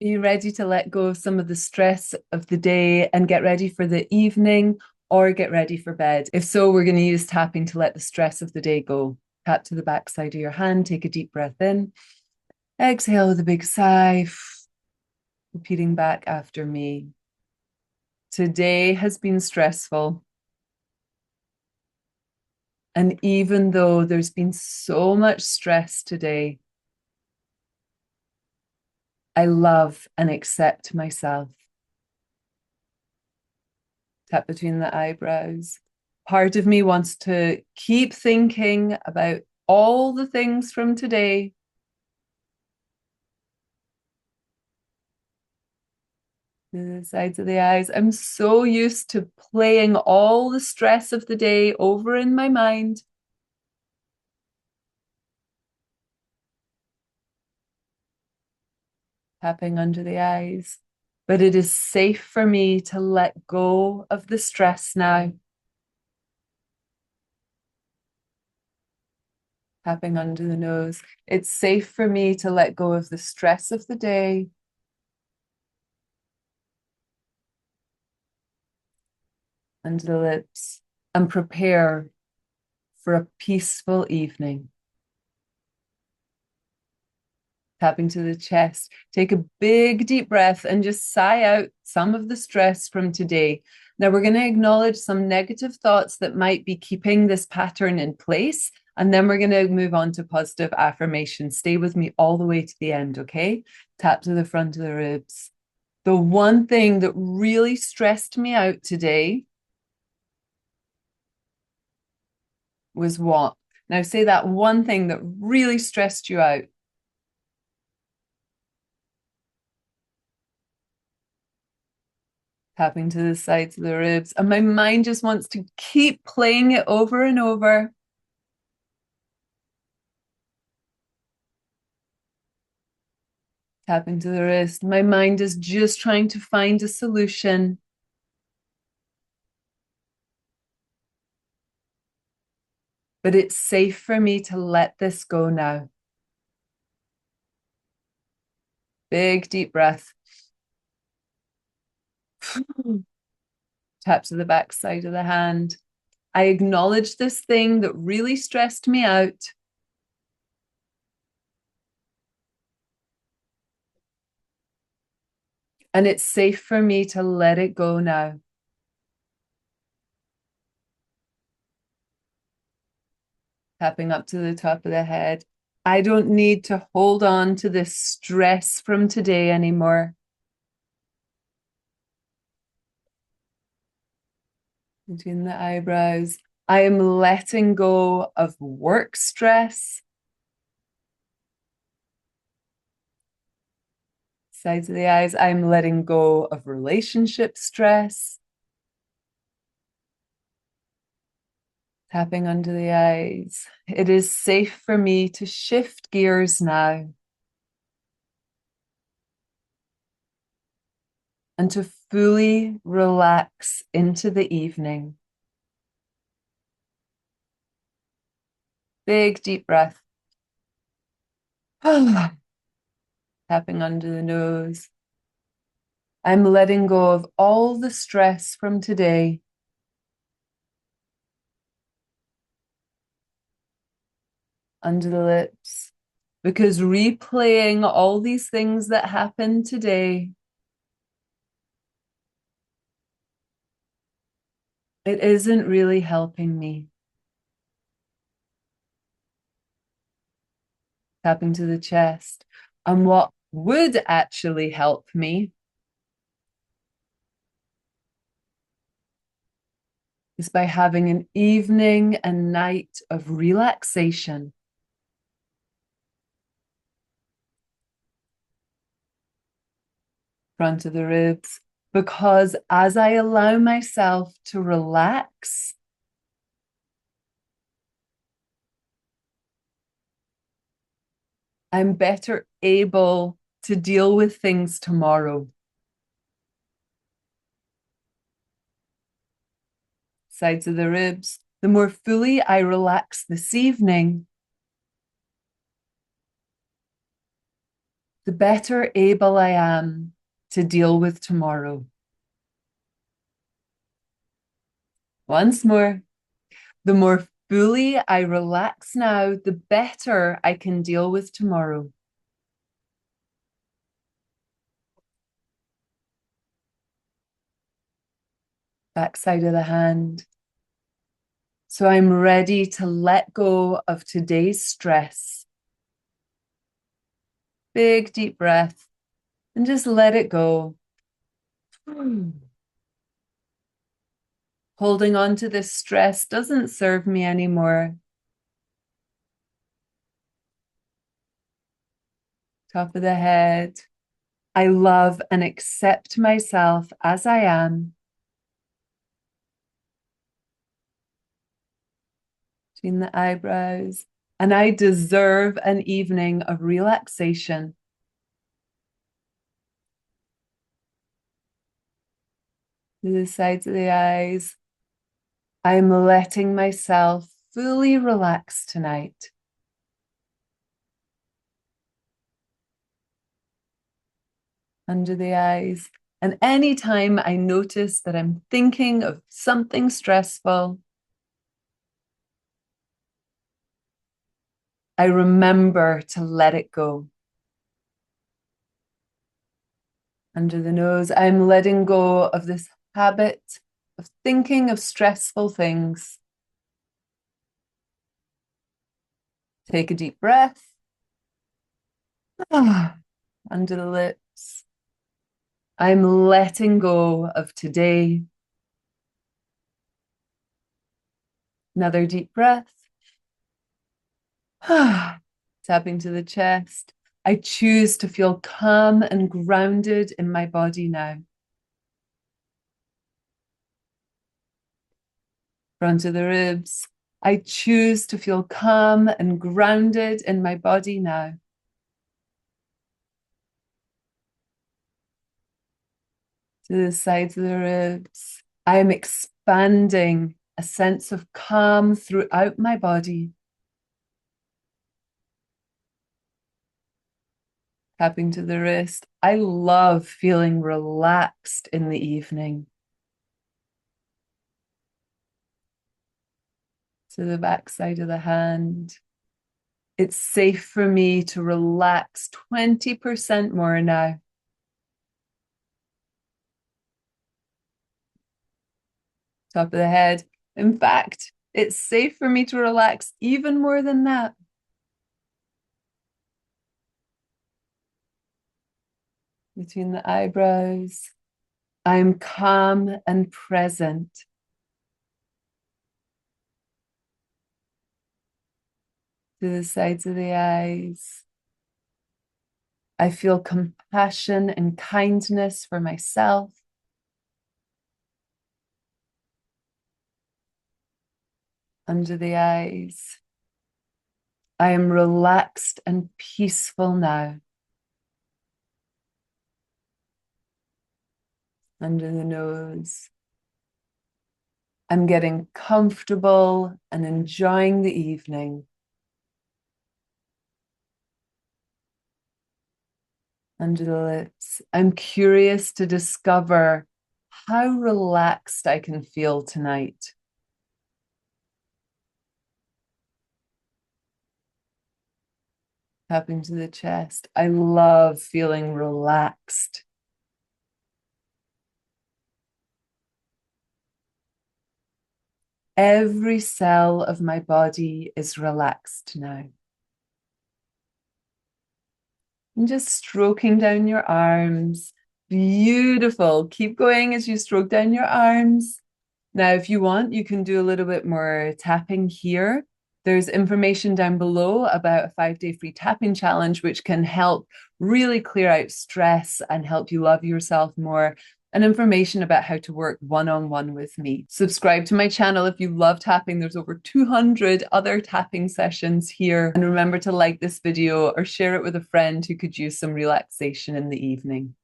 Are you ready to let go of some of the stress of the day and get ready for the evening or get ready for bed? If so, we're going to use tapping to let the stress of the day go. Tap to the back side of your hand, take a deep breath in, exhale with a big sigh, repeating back after me. Today has been stressful. And even though there's been so much stress today, I love and accept myself. Tap between the eyebrows. Part of me wants to keep thinking about all the things from today. The sides of the eyes. I'm so used to playing all the stress of the day over in my mind. Tapping under the eyes. But it is safe for me to let go of the stress now. Tapping under the nose. It's safe for me to let go of the stress of the day. Under the lips. And prepare for a peaceful evening. Tapping to the chest. Take a big deep breath and just sigh out some of the stress from today. Now we're going to acknowledge some negative thoughts that might be keeping this pattern in place. And then we're going to move on to positive affirmations. Stay with me all the way to the end, okay? Tap to the front of the ribs. The one thing that really stressed me out today was what? Now say that one thing that really stressed you out. Tapping to the sides of the ribs. And my mind just wants to keep playing it over and over. Tapping to the wrist. My mind is just trying to find a solution. But it's safe for me to let this go now. Big deep breath. Tap to the back side of the hand. I acknowledge this thing that really stressed me out. And it's safe for me to let it go now. Tapping up to the top of the head. I don't need to hold on to this stress from today anymore. Between the eyebrows. I am letting go of work stress. Sides of the eyes. I'm letting go of relationship stress. Tapping under the eyes. It is safe for me to shift gears now and to fully relax into the evening. Big deep breath. Tapping under the nose. I'm letting go of all the stress from today. Under the lips. Because replaying all these things that happened today, it isn't really helping me. Tapping to the chest. And what would actually help me is by having an evening and night of relaxation. Front of the ribs. Because as I allow myself to relax, I'm better able to deal with things tomorrow. Sides of the ribs. The more fully I relax this evening, the better able I am to deal with tomorrow. Once more, the more fully I relax now, the better I can deal with tomorrow. Backside of the hand. So I'm ready to let go of today's stress. Big deep breath and just let it go. Holding on to this stress doesn't serve me anymore. Top of the head. I love and accept myself as I am. Between the eyebrows. And I deserve an evening of relaxation. To the sides of the eyes. I'm letting myself fully relax tonight. Under the eyes. And anytime I notice that I'm thinking of something stressful, I remember to let it go. Under the nose, I'm letting go of this habit of thinking of stressful things. Take a deep breath. Under the lips. I'm letting go of today. Another deep breath. Tapping to the chest. I choose to feel calm and grounded in my body now. Front of the ribs. I choose to feel calm and grounded in my body now. To the sides of the ribs. I am expanding a sense of calm throughout my body. Tapping to the wrist. I love feeling relaxed in the evening. To the back side of the hand. It's safe for me to relax 20% more now. Top of the head. In fact, it's safe for me to relax even more than that. Between the eyebrows. I'm calm and present. To the sides of the eyes. I feel compassion and kindness for myself. Under the eyes. I am relaxed and peaceful now. Under the nose. I'm getting comfortable and enjoying the evening. Under the lips. I'm curious to discover how relaxed I can feel tonight. Tapping to the chest. I love feeling relaxed. Every cell of my body is relaxed now. And just stroking down your arms. Beautiful. Keep going as you stroke down your arms. Now, if you want, you can do a little bit more tapping here. There's information down below about a 5-day free tapping challenge, which can help really clear out stress and help you love yourself more, and information about how to work one-on-one with me. Subscribe to my channel if you love tapping. There's over 200 other tapping sessions here. And remember to like this video or share it with a friend who could use some relaxation in the evening.